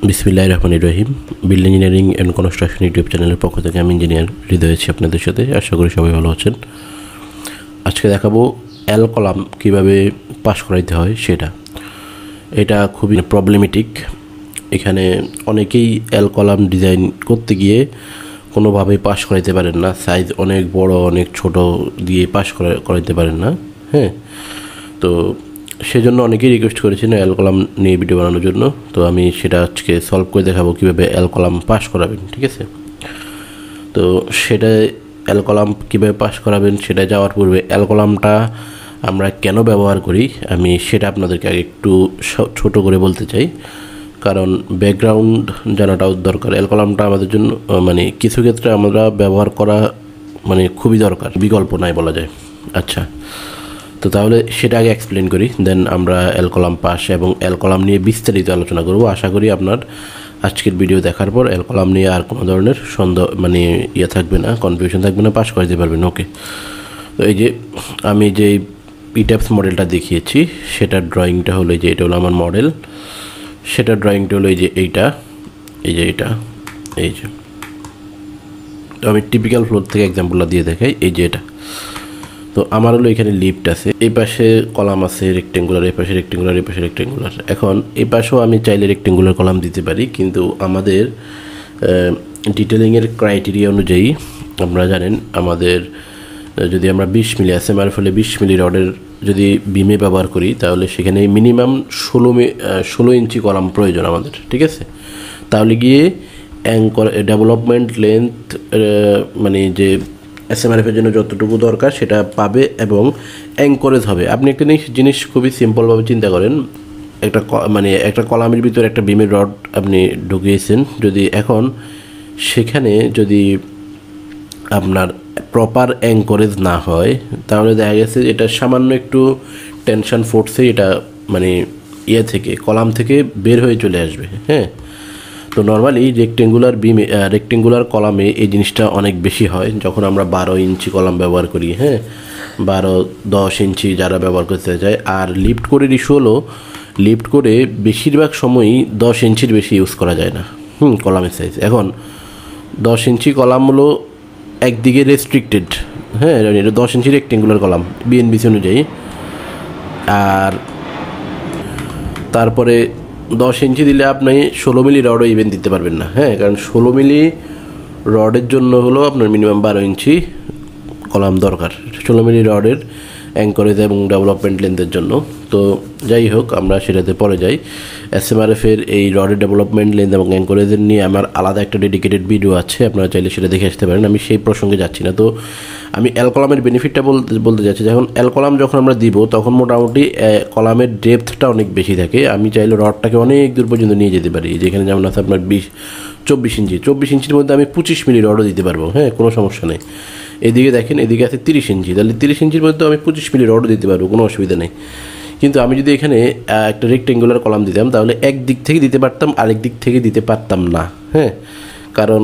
বিসমিল্লাহির রহমানির রহিম। Building engineering and construction YouTube চ্যানেলের পক্ষ থেকে আমি ইঞ্জিনিয়ার হৃদয় আছি আপনাদের সাথে। আশা করি সবাই ভালো আছেন। আজকে দেখাবো এল কলাম কীভাবে পাস করাইতে হয় সেটা। এটা খুবই প্রবলেমেটিক। এখানে অনেকেই এল কলাম ডিজাইন করতে গিয়ে কোনোভাবেই পাস করাইতে পারেন না। সাইজ অনেক বড় অনেক ছোট দিয়ে পাস করাইতে পারেন না। হ্যাঁ, তো সেজন্য অনেকেই রিকোয়েস্ট করেছেন এল কলাম নিয়ে ভিডিও বানানোর জন্য। তো আমি সেটা আজকে সলভ করে দেখাবো কীভাবে এল কলাম পাস করাবেন। ঠিক আছে, তো সেটা এল কলাম কীভাবে পাস করাবেন সেটা যাওয়ার পূর্বে এল কলামটা আমরা কেন ব্যবহার করি আমি সেটা আপনাদেরকে আগে একটু ছোট করে বলতে চাই, কারণ ব্যাকগ্রাউন্ড জানাটাও দরকার। এল কলামটা আমাদের জন্য মানে কিছু ক্ষেত্রে আমরা ব্যবহার করা মানে খুবই দরকার, বিকল্প নাই বলা যায়। আচ্ছা, তো তাহলে সেটা আগে এক্সপ্লেন করি, দেন আমরা এল কলাম পাস এবং এল কলাম নিয়ে বিস্তারিত আলোচনা করব। আশা করি আপনার আজকের ভিডিও দেখার পর এল কলাম নিয়ে আর কোনো ধরনের সন্দেহ মানে থাকবে না, কনফিউশন থাকবে না, পাস করে দিতে পারবেন। ওকে, তো এই যে আমি যে ইট্যাপস মডেলটা দেখিয়েছি সেটার ড্রয়িংটা হলো এই যে এটা হলো আমার মডেল। সেটার ড্রয়িংটা হলো এই যে এইটা, এই যে এটা, এই যে। তো আমি টিপিক্যাল ফ্লোর থেকে এক্সাম্পলটা দিয়ে দেখাই। এই যে এটা, তো আমার হলো এখানে লিফট আছে, এই পাশে কলাম আছে রেক্টেঙ্গুলার, এই পাশে রেক্টেঙ্গুলার, এই পাশে রেক্টেঙ্গুলার। এখন এই পাশেও আমি চাইলে রেক্টেঙ্গুলার কলাম দিতে পারি, কিন্তু আমাদের ডিটেলিংয়ের ক্রাইটেরিয়া অনুযায়ী আমরা জানেন আমাদের যদি আমরা 20 মিলি এসএমআর ফলে 20 মিলি রডের যদি বিমে ব্যবহার করি তাহলে সেখানে মিনিমাম 16 ইঞ্চি কলাম প্রয়োজন আমাদের। ঠিক আছে, তাহলে গিয়ে অ্যাঙ্কর ডেভেলপমেন্ট লেন্থ মানে যে এসএমআরএফের জন্য যতটুকু দরকার সেটা পাবে এবং অ্যাঙ্করেজ হবে। আপনি একটা জিনিস খুবই সিম্পলভাবে চিন্তা করেন, একটা কলামের ভিতরে একটা বিমের রড আপনি ঢুকিয়েছেন, যদি এখন সেখানে যদি আপনার প্রপার অ্যাঙ্করেজ না হয় তাহলে দেখা গেছে এটা সামান্য একটু টেনশন ফোর্সে এটা মানে থেকে কলাম থেকে বের হয়ে চলে আসবে। হ্যাঁ, তো নর্মালি রেক্টেঙ্গুলার কলামে এই জিনিসটা অনেক বেশি হয় যখন আমরা 12 ইঞ্চি কলাম ব্যবহার করি। হ্যাঁ, 12-10 ইঞ্চি যারা ব্যবহার করতে চায়। আর লিফট করে ইস্যু হলো লিফট করে বেশিরভাগ সময়ই 10 ইঞ্চির বেশি ইউজ করা যায় না কলামের সাইজ। এখন 10 ইঞ্চি কলাম হলো একদিকে রেস্ট্রিক্টেড। হ্যাঁ, এটা 10 ইঞ্চি রেক্টেঙ্গুলার কলাম বিএনবিসি অনুযায়ী। আর তারপরে 10 ইঞ্চি দিলে আপনি 16 মিলি রডও ইভেন দিতে পারবেন না। হ্যাঁ, কারণ 16 মিলি রডের জন্য হলো আপনার মিনিমাম 12 ইঞ্চি কলাম দরকার, 16 মিলি রডের অ্যাঙ্করেজ এবং ডেভেলপমেন্ট লেন্থের জন্য। তো যাই হোক, আমরা সেটাতে পরে যাই। এসএমআরএফের এই রডের ডেভেলপমেন্ট লেন্থ এবং অ্যাঙ্করেজের নিয়ে আমার আলাদা একটা ডেডিকেটেড ভিডিও আছে, আপনারা চাইলে সেটা দেখে আসতে পারেন। আমি সেই প্রসঙ্গে যাচ্ছি না। তো আমি এল কলামের বেনিফিটটা বলতে যাচ্ছি। যখন এল কলাম যখন আমরা দিব তখন মোটামুটি কলামের ডেপথটা অনেক বেশি থাকে। আমি চাইলে রডটাকে অনেক দূর পর্যন্ত নিয়ে যেতে পারি। যেখানে যেমন আছে আপনার 24 ইঞ্চি, 24 ইঞ্চির মধ্যে আমি 25 মিলি রডও দিতে পারবো। হ্যাঁ, কোনো সমস্যা নেই। এদিকে দেখেন, এদিকে আছে 30 ইঞ্চি, তাহলে 30 ইঞ্চির মধ্যে আমি 25 মিলি রডও দিতে পারবো, কোনো অসুবিধা নেই। কিন্তু আমি যদি এখানে একটা রেক্টেঙ্গুলার কলাম দিতাম তাহলে এক দিক থেকে দিতে পারতাম, আরেক দিক থেকে দিতে পারতাম না। হ্যাঁ, কারণ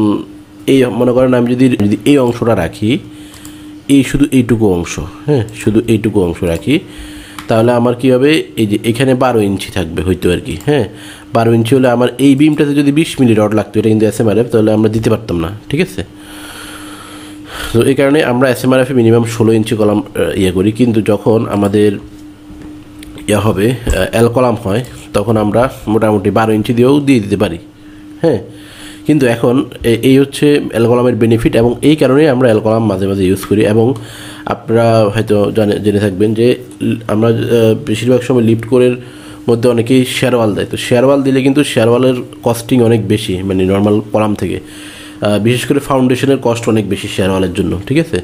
এই মনে করেন আমি যদি এই অংশটা রাখি, শুধু এইটুকু অংশ, হ্যাঁ শুধু এইটুকু অংশ রাখি, তাহলে আমার কী হবে, এই যে এখানে 12 ইঞ্চি থাকবে হয়তো আর কি। হ্যাঁ, 12 ইঞ্চি হলে আমার এই বিমটাতে যদি 20 মিলি রড লাগতো, এটা কিন্তু এসএমআরএফ, তাহলে আমরা দিতে পারতাম না। ঠিক আছে, তো এই কারণে আমরা এসএমআরএফে মিনিমাম 16 ইঞ্চি কলাম করি। কিন্তু যখন আমাদের হবে এল কলাম হয় তখন আমরা মোটামুটি 12 ইঞ্চি দিয়েও দিয়ে দিতে পারি। হ্যাঁ, কিন্তু এখন এই হচ্ছে এল কলামের বেনিফিট এবং এই কারণেই আমরা এল কলাম মাঝে মাঝে ইউজ করি। এবং আপনারা হয়তো জেনে থাকবেন যে আমরা বেশিরভাগ সময় লিফট কোরের মধ্যে অনেকেই শেরওয়াল দেয়। তো শেরওয়াল দিলে কিন্তু শেরওয়ালের কস্টিং অনেক বেশি, মানে নর্মাল কলাম থেকে। বিশেষ করে ফাউন্ডেশনের কস্ট অনেক বেশি শেরওয়ালের জন্য। ঠিক আছে,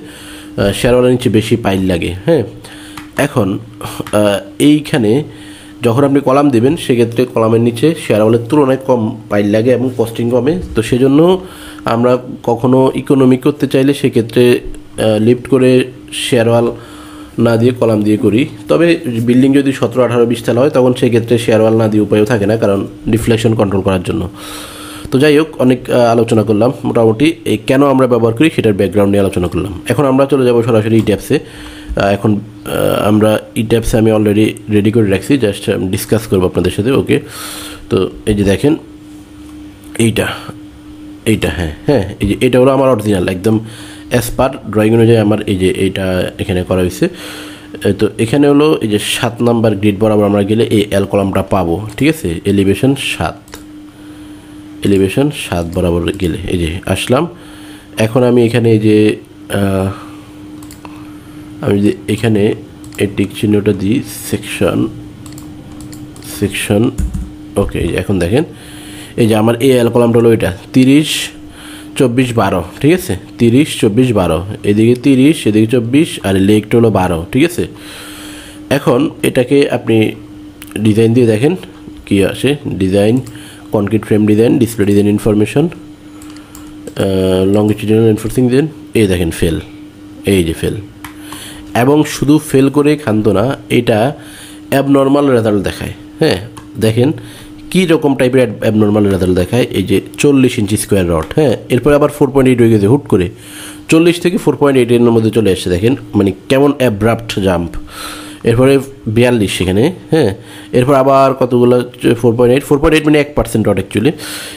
শেরওয়ালের নিচে বেশি পাইল লাগে। হ্যাঁ, এখন এইখানে যখন আপনি কলাম দেবেন সেক্ষেত্রে কলামের নিচে শেরওয়ালের তুলনায় কম পাইল লাগে এবং কস্টিং কমে। তো সেজন্য আমরা কখনো ইকোনমিক করতে চাইলে সেক্ষেত্রে লিফট করে শেরওয়াল না দিয়ে কলাম দিয়ে করি। তবে বিল্ডিং যদি 17, 18, 20 তলা হয় তখন সেক্ষেত্রে শেরওয়াল না দিয়ে উপায়ও থাকে না, কারণ ডিফ্লেকশন কন্ট্রোল করার জন্য। তো যাই হোক, অনেক আলোচনা করলাম। মোটামুটি এই কেন আমরা ব্যবহার করি সেটার ব্যাকগ্রাউন্ড নিয়ে আলোচনা করলাম। এখন আমরা চলে যাব সরাসরি ইট্যাপসে। এখন আমরা ইট্যাপসে আমি অলরেডি রেডি করে রাখছি, জাস্ট ডিসকাস করবো আপনাদের সাথে। ওকে, তো এই যে দেখেন এইটা এইটা হ্যাঁ হ্যাঁ, এই যে এটা হলো আমার অরিজিনাল একদম অ্যাজ পার ড্রয়িং অনুযায়ী আমার এই যে এইটা এখানে করা হয়েছে। তো এখানে হলো এই যে 7 নাম্বার গ্রিড বরাবর আমরা গেলে এই এল কলামটা পাবো, ঠিক আছে। এলিভেশন 7 বরাবর গেলে এই যে আসলাম। এখন আমি এখানে এই যে আমি যে এখানে এই টিক চিহ্নটা দিই সেকশন ওকে। এখন দেখেন এই যে আমার এই এল কলামটা হলো এটা 30 24 12, ঠিক আছে। 30 24 12, এদিকে 30 এদিকে 24 আর লেগটা হলো 12, ঠিক আছে। এখন এটাকে আপনি ডিজাইন দিয়ে দেখেন কি আসে। Design, concrete frame design, display design information, longitudinal enforcing design, এই দেখেন ফেল, এই যে ফেল। এবং শুধু ফেল করে ক্ষান্ত না, এটা অ্যাবনর্মাল রেজাল্ট দেখায়। হ্যাঁ দেখেন কী রকম টাইপের অ্যাবনর্মাল রেজাল্ট দেখায়। এই যে 40 ইঞ্চি স্কোয়ার রড, হ্যাঁ এরপরে আবার 4.8 হয়ে গেছে হুট করে, 40 থেকে 4.8 এর মধ্যে চলে আসছে। দেখেন মানে কেমন অ্যাব্রাপ্ট জাম্প। এরপরে 42 সেখানে, হ্যাঁ এরপর আবার কতগুলো 4.8 মানে 1% রড অ্যাকচুয়ালি।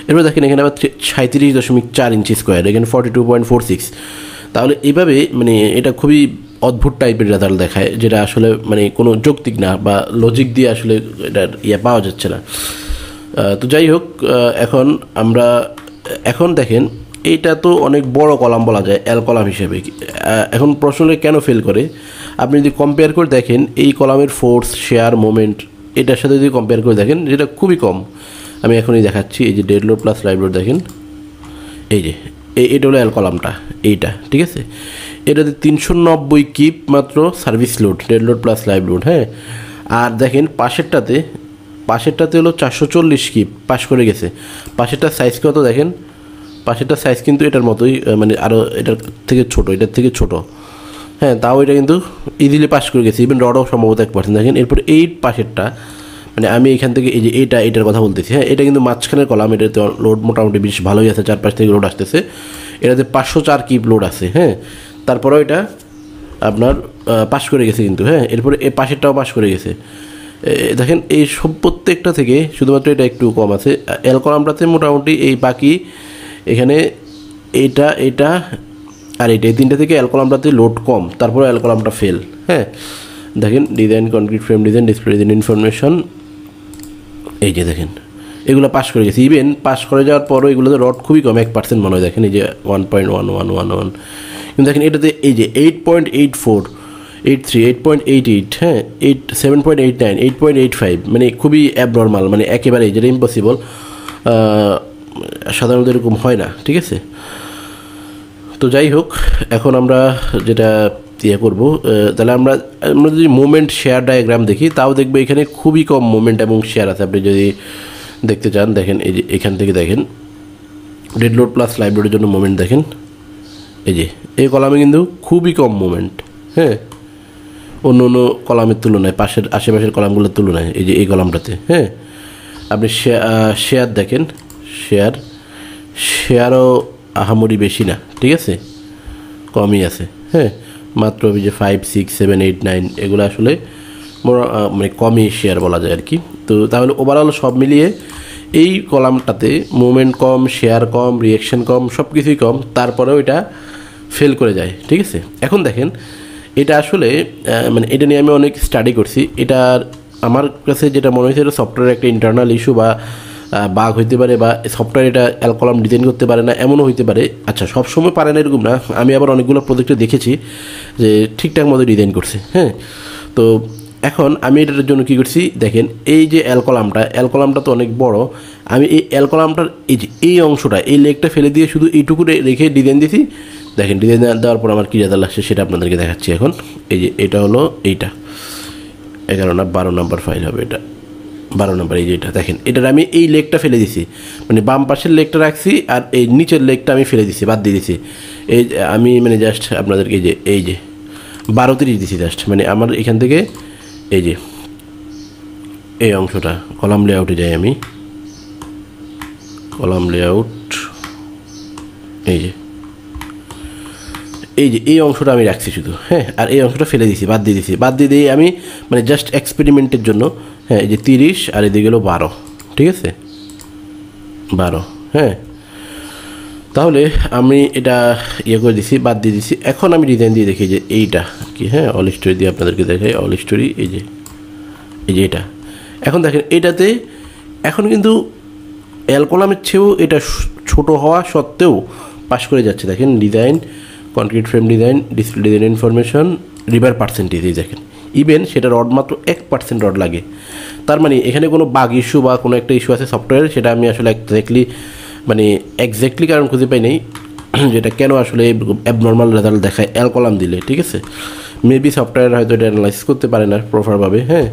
এরপর দেখেন এখানে আবার 37.4 ইঞ্চি স্কোয়ার, এখানে 42.46। তাহলে এইভাবে মানে এটা খুবই অদ্ভুত টাইপের রেজাল্ট দেখায়, যেটা আসলে মানে কোনো যৌক্তিক না বা লজিক দিয়ে আসলে এটার পাওয়া যাচ্ছে না। তো যাই হোক, এখন দেখেন এইটা তো অনেক বড় কলাম বলা যায় এল কলাম হিসেবে। এখন প্রশ্নটা কেন ফেল করে, আপনি যদি কম্পেয়ার করে দেখেন এই কলামের ফোর্স, শেয়ার, মোমেন্ট এটার সাথে যদি কম্পেয়ার করে দেখেন যেটা খুবই কম। আমি এখনই দেখাচ্ছি। এই যে dead load plus live load দেখেন, এই যে এটা হলো এল কলামটা এইটা, ঠিক আছে। এটাতে 390 কিপ মাত্র service load, dead load plus live load, হ্যাঁ। আর দেখেন পাশেরটাতে হলো 440 কিপ পাস করে গেছে। পাশেরটার সাইজ কত দেখেন, পাশেরটার সাইজ কিন্তু এটার মতোই, মানে আরও এটার থেকে ছোট, হ্যাঁ তাও এটা কিন্তু ইজিলি পাস করে গেছে। ইভেন রডও সম্ভবত 1%। দেখেন এরপর এই পাশেরটা, মানে আমি এখান থেকে এই যে এটার কথা বলতেছি, হ্যাঁ এটা কিন্তু মাঝখানের কলাম, এটাতে লোড মোটামুটি বেশ ভালোই আছে, 4-5 থেকে লোড আসতেছে। এটাতে 504 কিপ লোড আছে, হ্যাঁ তারপরেও এটা আপনার পাস করে গেছে কিন্তু, হ্যাঁ এরপরে এই পাশেরটাও পাস করে গেছে। দেখেন এই সব প্রত্যেকটা থেকে শুধুমাত্র এটা একটু কম আছে। এল কলামটাতে মোটামুটি এই বাকি এখানে এটা আর এই তিনটা থেকে এল কলামটাতে লোড কম, তারপরে এল কলামটা ফেল, হ্যাঁ। দেখেন design, concrete frame design, display design information, এই যে দেখেন এগুলো পাস করে গেছে। ইভেন পাস করে যাওয়ার পরও এগুলোতে রড খুবই কম, 1% মনে হয়। দেখেন এই যে 1.1111, কিন্তু দেখেন এটাতে এই যে 8.84, 83, 8.88, হ্যাঁ 7.89, 8.85, মানে খুবই অ্যাবনর্মাল, মানে একেবারে যেটা ইম্পসিবল, সাধারণত এরকম হয় না, ঠিক আছে। তো যাই হোক, এখন আমরা যেটা করবো, তাহলে আমরা যদি মুভমেন্ট শেয়ার ডায়াগ্রাম দেখি, তাও দেখবো এখানে খুবই কম মুভমেন্ট এবং শেয়ার আছে। আপনি যদি দেখতে চান দেখেন এই যে এখান থেকে দেখেন ডেড লোড প্লাস লাইভ লোডের জন্য মুভমেন্ট দেখেন, এই যে এই কলামে কিন্তু খুবই কম মুভমেন্ট, হ্যাঁ অন্য কলামের তুলনায়, আশেপাশের কলামগুলোর তুলনায়। এই যে এই কলামটাতে, হ্যাঁ আপনি শেয়ার দেখেন, শেয়ারও আহামরি বেশি না, ঠিক আছে কমই আছে, হ্যাঁ মাত্র ওই যে 5, 6, 7, 8, 9 এগুলো আসলে মানে কমই শেয়ার বলা যায় আর কি। তো তাহলে ওভারঅল সব মিলিয়ে এই কলামটাতে মুভমেন্ট কম, শেয়ার কম, রিয়াকশন কম, সব কিছুই কম, তারপরেও এটা ফেল করে যায়, ঠিক আছে। এখন দেখেন এটা আসলে মানে এটা নিয়ে আমি অনেক স্টাডি করছি। এটার আমার কাছে যেটা মনে হয়েছে এটা সফটওয়্যারের একটা ইন্টারনাল ইস্যু বা বাগ হইতে পারে, বা সফটওয়্যার এটা এল কলাম ডিজাইন করতে পারে না, এমনও হইতে পারে। আচ্ছা সবসময় পারে না এরকম না, আমি আবার অনেকগুলো প্রজেক্টে দেখেছি যে ঠিকঠাক মতো ডিজাইন করছে, হ্যাঁ। তো এখন আমি এটার জন্য কী করছি দেখেন, এই যে এল কলামটা তো অনেক বড়, আমি এই এল কলামটার এই যে এই অংশটা, এই লেগটা ফেলে দিয়ে শুধু এইটুকু রেখে ডিজাইন দিয়েছি। দেখেন ডিজাইন দেওয়ার পর আমার কী রেজাল্ট আসছে সেটা আপনাদেরকে দেখাচ্ছি এখন। এই যে এটা হলো এইটা 11 না 12 নাম্বার ফাইল হবে, এটা 12 নাম্বার। এই যে এটা দেখেন, এটার আমি এই লেগটা ফেলে দিছি, মানে বাম পাশের লেগটা রাখছি আর এই নিচের লেগটা আমি ফেলে দিছি, বাদ দিয়ে দিছি। এই আমি মানে জাস্ট আপনাদেরকে এই যে 12-30 দিছি জাস্ট, মানে আমার এখান থেকে এই যে এই অংশটা কলাম লেআউটে যাই আমি, কলাম লেআউট, এই যে এই অংশটা আমি রাখছি শুধু, হ্যাঁ। আর এই অংশটা ফেলে দিছি, বাদ দিয়ে দিয়ে আমি মানে জাস্ট এক্সপেরিমেন্টের জন্য, হ্যাঁ এই যে 30 আর এদিকে গেলো 12, ঠিক আছে 12, হ্যাঁ, তাহলে আমি এটা ইয়ে করে দিছি, বাদ দিয়ে দিছি। এখন আমি ডিজাইন দিয়ে দেখি যে এইটা কি, হ্যাঁ, অল স্টোরি দিয়ে আপনাদেরকে দেখাই। অল স্টোরি এই যে এটা। এখন দেখেন এটাতে এখন কিন্তু এল কলামের চেয়েও এটা ছোট হওয়া সত্ত্বেও পাস করে যাচ্ছে। দেখেন design, concrete frame design, display design information, river percentage, এই দেখেন ইভেন সেটা রড মাত্র 1% রড লাগে। তার মানে এখানে কোনো বাগ ইস্যু বা কোনো একটা ইস্যু আছে সফটওয়্যার, সেটা আমি আসলে এক্স্যাক্টলি কারণ খুঁজে পাই নাই যেটা কেন আসলে অ্যাবনর্মাল রেজাল্ট দেখায় এল কলাম দিলে। ঠিক আছে, মেবি সফটওয়্যার হয়তো এটা অ্যানালাইসিস করতে পারে না প্রপারভাবে, হ্যাঁ,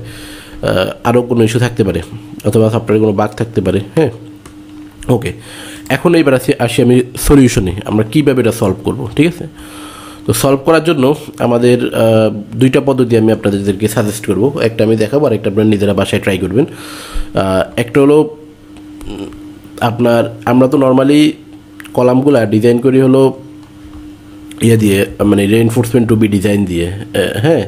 আরও কোনো ইস্যু থাকতে পারে অথবা সফটওয়্যারে কোনো বাগ থাকতে পারে। হ্যাঁ, ওকে, এখন এইবার আসি আমি সলিউশনে, আমরা কীভাবে এটা সলভ করব। ঠিক আছে, তো সলভ করার জন্য আমাদের দুইটা পদ্ধতি আমি আপনাদেরকে সাজেস্ট করব। একটা আমি দেখাবো আর একটা আপনারা নিজেরা বাসায় ট্রাই করবেন। একটা হলো আমরা তো নর্মালি কলামগুলো ডিজাইন করি হলো ইয়ে দিয়ে, মানে রেইনফোর্সমেন্ট টু বি ডিজাইন দিয়ে। হ্যাঁ,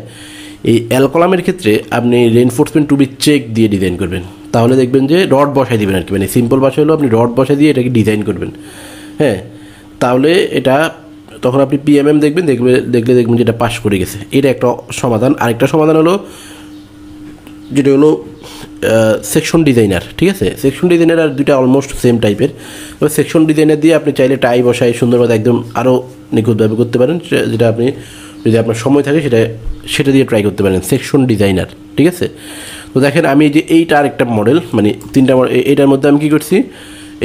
এই এল কলামের ক্ষেত্রে আপনি রেইনফোর্সমেন্ট টু বি চেক দিয়ে ডিজাইন করবেন, তাহলে দেখবেন যে রড বসাই দেবেন আর কি, মানে সিম্পল ভাষা হলো আপনি রড বসাই দিয়ে এটাকে ডিজাইন করবেন। হ্যাঁ, তাহলে এটা তখন আপনি পিএমএম দেখলে দেখবেন যে এটা পাস করে গেছে। এটা একটা সমাধান। আরেকটা সমাধান হলো যেটা হলো সেকশন ডিজাইনার। ঠিক আছে, সেকশন ডিজাইনার আর দুইটা অলমোস্ট সেম টাইপের। তবে সেকশন ডিজাইনার দিয়ে আপনি চাইলে টাই বসাই সুন্দরভাবে একদম আরও নিখুঁতভাবে করতে পারেন, যেটা আপনি যদি আপনার সময় থাকে সেটা দিয়ে ট্রাই করতে পারেন, সেকশন ডিজাইনার। ঠিক আছে, তো দেখেন আমি এই যে এইটা আরেকটা মডেল, মানে তিনটা এইটার মধ্যে আমি কী করছি,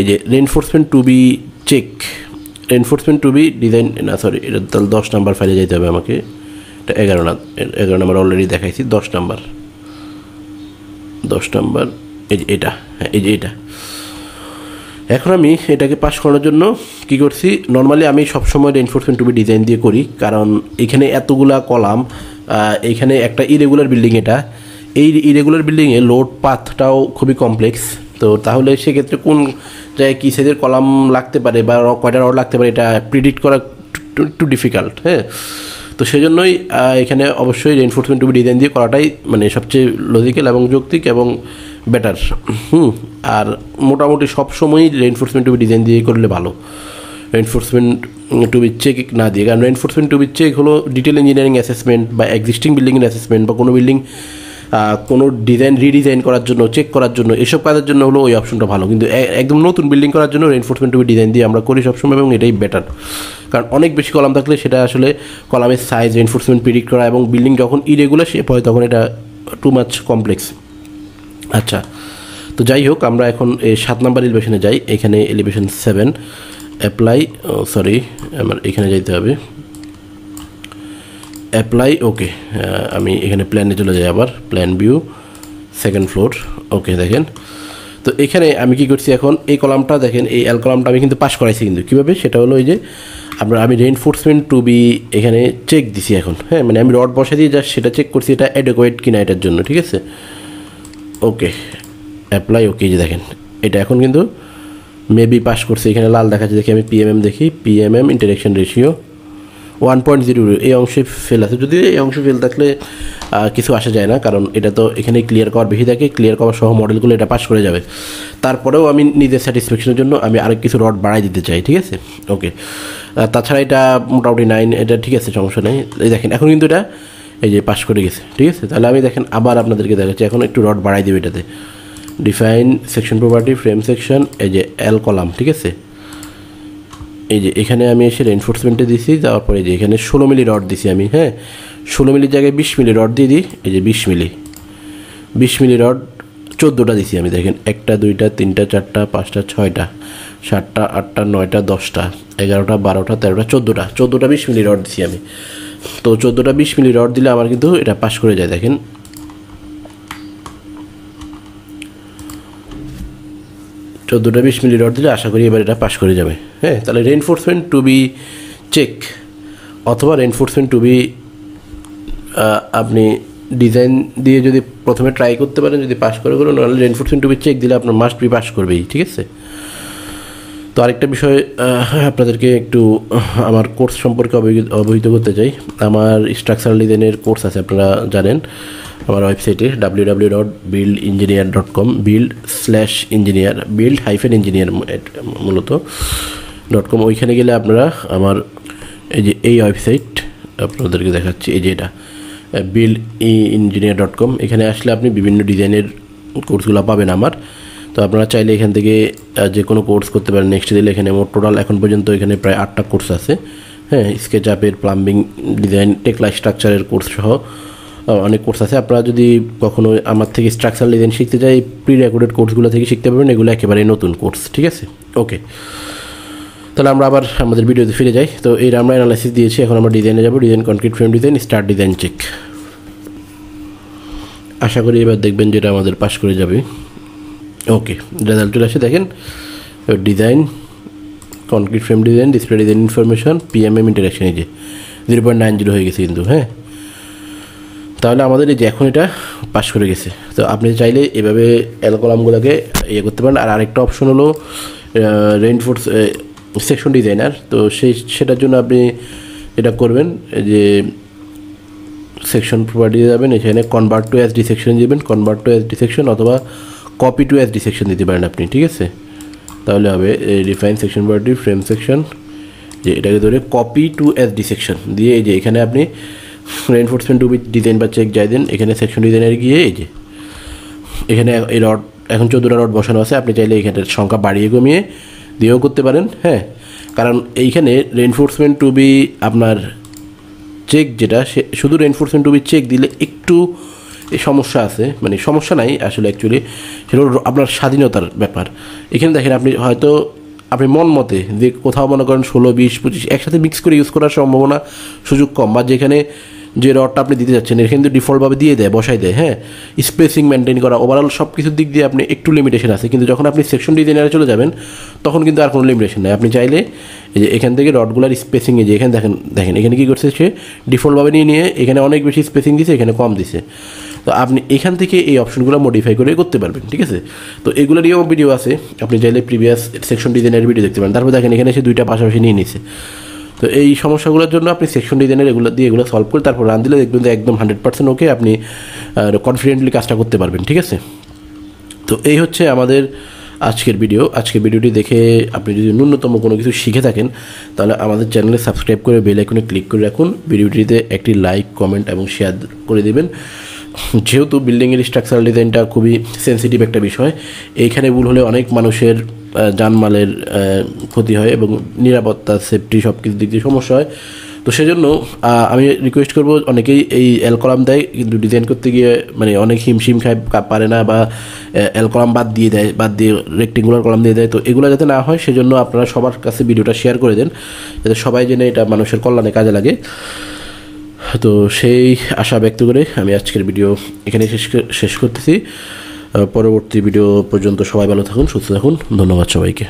এই যে reinforcement to be check, reinforcement to be design, না সরি, এটা তাহলে 10 নাম্বার ফাইলে যেতে হবে আমাকে। এটা 11 নাম্বার অলরেডি দেখাইছি, 10 নাম্বার এই যে এটা, হ্যাঁ, এই যে এটা। এখন আমি এটাকে পাস করার জন্য কী করছি, নর্মালি আমি সবসময় রেইনফোর্সমেন্ট টু বি ডিজাইন দিয়ে করি, কারণ এখানে এতগুলা কলাম, এইখানে একটা ইরেগুলার বিল্ডিং, এটা এই ইরেগুলার বিল্ডিংয়ে লোড পাথটাও খুবই কমপ্লেক্স। তো তাহলে সেক্ষেত্রে কোন জায়গায় কী সাইজের কলাম লাগতে পারে বা কয়টা রড লাগতে পারে এটা প্রিডিক্ট করা একটু ডিফিকাল্ট। হ্যাঁ, তো সেজন্যই এখানে অবশ্যই রেইনফোর্সমেন্ট টু বি ডিজাইন দিয়ে করাটাই মানে সবচেয়ে লজিক্যাল এবং যৌক্তিক এবং বেটার। আর মোটামুটি সব সময়ই রেইনফোর্সমেন্ট টু বি ডিজাইন দিয়ে করলে ভালো, রেইনফোর্সমেন্ট টু বি চেক না দিয়ে। কারণ রেইনফোর্সমেন্ট টু বি চেক হলো ডিটেল ইঞ্জিনিয়ারিং অ্যাসেসমেন্ট বা এক্সিস্টিং বিল্ডিংয়ের অ্যাসেসমেন্ট বা কোনো বিল্ডিং কোনো ডিজাইন রিডিজাইন করার জন্য, চেক করার জন্য, এসব কাজের জন্য হলো ওই অপশনটা ভালো। কিন্তু একদম নতুন বিল্ডিং করার জন্য রেইনফোর্সমেন্ট টু বি ডিজাইন দিয়ে আমরা করি সবসময়, এবং এটাই বেটার। কারণ অনেক বেশি কলাম থাকলে সেটা আসলে কলামের সাইজ রেইনফোর্সমেন্ট প্রিডিক্ট করা, এবং বিল্ডিং যখন ইরেগুলার শেপ হয় তখন এটা টু মাচ কমপ্লেক্স। আচ্ছা, তো যাই হোক, আমরা এখন এই 7 নাম্বার এলিভেশনে যাই। এখানে এলিভেশন 7 অ্যাপ্লাই, সরি আমার এখানে যাইতে হবে, অ্যাপ্লাই। ওকে, আমি এখানে প্ল্যানে চলে যাই, আবার প্ল্যান ভিউ, সেকেন্ড ফ্লোর। ওকে, দেখেন তো এখানে আমি কি করছি, এখন এই কলামটা দেখেন, এই এল কলামটা আমি কিন্তু পাস করাইছি। কিন্তু কীভাবে, সেটা হলো এই যে আমি রেইনফোর্সমেন্ট টু বি এখানে চেক দিছি এখন। হ্যাঁ, মানে আমি রড বসা দিয়ে জাস্ট সেটা চেক করছি এটা অ্যাডেকুয়েট কিনা এটার জন্য। ঠিক আছে, ওকে, অ্যাপ্লাই। ওকে, যে দেখেন এটা এখন কিন্তু মেবি পাস করছে, এখানে লাল দেখাচ্ছে। দেখি আমি পিএমএম দেখি, পিএমএম ইন্টারেকশন রেশিও 1.0, এই অংশে ফেল আছে। যদি এই অংশে ফেল থাকলে কিছু আসা যায় না, কারণ এটা তো এখানে ক্লিয়ার কভার বেশি থাকে, ক্লিয়ার কভার সহ মডেলগুলো এটা পাস করে যাবে। তারপরেও আমি নিজের স্যাটিসফ্যাকশনের জন্য আমি আরেক কিছু রড বাড়াই দিতে চাই। ঠিক আছে, ওকে, তাছাড়া এটা মোটামুটি 9, এটা ঠিক আছে, সমস্যা নেই। এই দেখেন এখন কিন্তু এটা এই যে পাস করে গেছে। ঠিক আছে, তাহলে আমি দেখেন আবার আপনাদেরকে দেখাচ্ছি, এখন একটু রড বাড়াই দেবে এটাতে। Define section property, frame section, এই যে এল কলাম। ঠিক আছে, এই যে এখানে আমি এসে রেইনফোর্সমেন্টে দিছি, যাওয়ার পরে যে এখানে 16 মিলি রড দিছি আমি। হ্যাঁ, 16 মিলির জায়গায় 20 মিলি রড দিয়ে দিই। এই যে 20 মিলি রড 14টা দিছি আমি। দেখেন 1টা 2টা 3টা 4টা 5টা 6টা 7টা 8টা 9টা 10টা 11টা 12টা 13টা 14টা 20 মিলি রড দিছি আমি। তো 14টা 20 মিলি রড দিলে আমার কিন্তু এটা পাস করে যায়। দেখেন 14টা 20 মিলি রড দিলে আশা করি এবার এটা পাস করে যাবে। হ্যাঁ, তাহলে রেইনফোর্সমেন্ট টু বি চেক অথবা রেইনফোর্সমেন্ট টু বি আপনি ডিজাইন দিয়ে যদি প্রথমে ট্রাই করতে পারেন, যদি পাস করে নাহলে রেইনফোর্সমেন্ট টু বি চেক দিলে আপনার মাস্ট বি পাস করবেই। ঠিক আছে, তো আরেকটা বিষয় আপনাদেরকে একটু আমার কোর্স সম্পর্কে অবহিত করতে চাই। আমার স্ট্রাকচারাল ডিজাইনের কোর্স আছে, আপনারা জানেন। আমার ওয়েবসাইটে www.buildengineer.com build/engineer build-engineer মূলত .com। ওইখানে গেলে আপনারা আমার এই ওয়েবসাইট আপনাদেরকে দেখাচ্ছি, এই যে এটা buildengineer.com। এখানে আসলে আপনি বিভিন্ন ডিজাইনের কোর্সগুলো পাবেন আমার। তো আপনারা চাইলে এখান থেকে যে কোনো কোর্স করতে পারেন। নেক্সট দিলে এখানে মোট টোটাল এখন পর্যন্ত এখানে প্রায় 8টা কোর্স আছে, হ্যাঁ। স্কেচআপের, প্লাম্বিং, ডিজাইন, টেকলা স্ট্রাকচারের কোর্স সহ অনেক কোর্স আছে। আপনারা যদি কখনো আমার থেকে স্ট্রাকচারাল ডিজাইন শিখতে চাই, প্রি রেকর্ডেড কোর্সগুলো থেকে শিখতে পারবেন। এগুলো একেবারেই নতুন কোর্স, ঠিক আছে? ওকে, তাহলে আমরা আবার আমাদের ভিডিওতে ফিরে যাই। তো এই আমরা অ্যানালাইসিস দিয়েছি, এখন আমরা ডিজাইনে যাব। Design, concrete frame design, start design check. আশা করি এবার দেখবেন যেটা আমাদের পাস করে যাবে। ওকে, রেজাল্ট চলে আসে, দেখেন। Design, concrete frame design, display design information, PMM interaction, এই যে 0.90 হয়ে গেছে কিন্তু, হ্যাঁ। তাহলে আমাদের এই যে এখন এটা পাস করে গেছে। তো আপনি চাইলে এভাবে এল কলামগুলোকে ইয়ে করতে পারেন। আর আরেকটা অপশন হলো রেইনফোর্স সেকশন ডিজাইনার। তো সেটার জন্য আপনি এটা করবেন যে সেকশন প্রপার্টিতে যাবেন, এখানে কনভার্ট টু এসডি সেকশন দিবেন, কনভার্ট টু এসডি সেকশন অথবা কপি টু এসডি সেকশন দিতে পারেন আপনি, ঠিক আছে? তাহলে হবে refine section property, frame section, যে এটাকে ধরে কপি টু এসডি সেকশন দিয়ে এই যে এখানে আপনি রেইনফোর্সমেন্ট টু ডিজাইন বা চেক যাই দেন। এখানে সেকশন ডিজাইনারে গিয়ে এই যে এখানে এই রড এখন 14টা রড বসানো আছে। আপনি চাইলে এখানের সংখ্যা বাড়িয়ে কমিয়ে দিয়েও করতে পারেন, হ্যাঁ। কারণ এইখানে রেইনফোর্সমেন্ট টু বি আপনার চেক যেটা, সে শুধু রেইনফোর্সমেন্ট টু বি চেক দিলে একটু সমস্যা আছে, মানে সমস্যা নাই আসলে, অ্যাকচুয়ালি সেটা আপনার স্বাধীনতার ব্যাপার। এখানে দেখেন আপনি হয়তো আপনি মন মতে যে কোথাও মনে করেন 16, 20, 25 একসাথে মিক্স করে ইউজ করার সম্ভাবনা সুযোগ কম, বা যেখানে যে রডটা আপনি দিতে যাচ্ছেন এখানে কিন্তু ডিফল্টভাবে দিয়ে দেয়, বসাই দেয়, হ্যাঁ। স্পেসিং মেনটেন করা, ওভারঅল সব কিছুর দিক দিয়ে আপনি একটু লিমিটেশন আছে। কিন্তু যখন আপনি সেকশন ডিজাইনারে চলে যাবেন তখন কিন্তু আর কোনো লিমিটেশন নেই। আপনি চাইলে এই যে এখান থেকে রডগুলার স্পেসিংয়ে যে এখানে দেখেন এখানে কী করছে, সে ডিফল্টভাবে নিয়ে এখানে অনেক বেশি স্পেসিং দিছে, এখানে কম দিছে। তো আপনি এখান থেকে এই অপশনগুলো মডিফাই করে করতে পারবেন, ঠিক আছে? তো এগুলোরও ভিডিও আছে, আপনি চাইলে প্রিভিয়াস সেকশন ডিজাইনের ভিডিও দেখতে পারেন। তারপর দেখেন এখানে এসে দুইটা পাশাপাশি নিয়ে নিছে। তো এই সমস্যাগুলোর জন্য আপনি সেকশন ডিজাইনের এগুলো দিয়ে এগুলো সলভ করে তারপর রান দিলে দেখবেন যে একদম 100% ওকে, আপনি কনফিডেন্টলি কাজটা করতে পারবেন, ঠিক আছে? তো এই হচ্ছে আমাদের আজকের ভিডিও। আজকের ভিডিওটি দেখে আপনি যদি ন্যূনতম কোনো কিছু শিখে থাকেন তাহলে আমাদের চ্যানেলে সাবস্ক্রাইব করে বেল আইকনে ক্লিক করে রাখুন। ভিডিওটিতে একটি লাইক, কমেন্ট এবং শেয়ার করে দেবেন। যেহেতু বিল্ডিংয়ের স্ট্রাকচারাল ডিজাইনটা খুবই সেন্সিটিভ একটা বিষয়, এইখানে ভুল হলে অনেক মানুষের জানমালের ক্ষতি হয় এবং নিরাপত্তা, সেফটি সব কিছু দিক দিয়ে সমস্যা হয়। তো সেজন্য আমি রিকোয়েস্ট করব, অনেকেই এই এল কলাম দেয় কিন্তু ডিজাইন করতে গিয়ে মানে অনেক হিমশিম খায়, পারে না, বা এল কলাম বাদ দিয়ে রেক্টেঙ্গুলার কলাম দিয়ে দেয়। তো এগুলো যাতে না হয় সেজন্য আপনারা সবার কাছে ভিডিওটা শেয়ার করে দেন, যাতে সবাই জেনে এটা মানুষের কল্যাণে কাজে লাগে। তো সেই আশা ব্যক্ত করে আমি আজকের ভিডিও এখানে শেষ করতেছি। পরবর্তী ভিডিও পর্যন্ত সবাই ভালো থাকুন, সুস্থ থাকুন। ধন্যবাদ সবাইকে।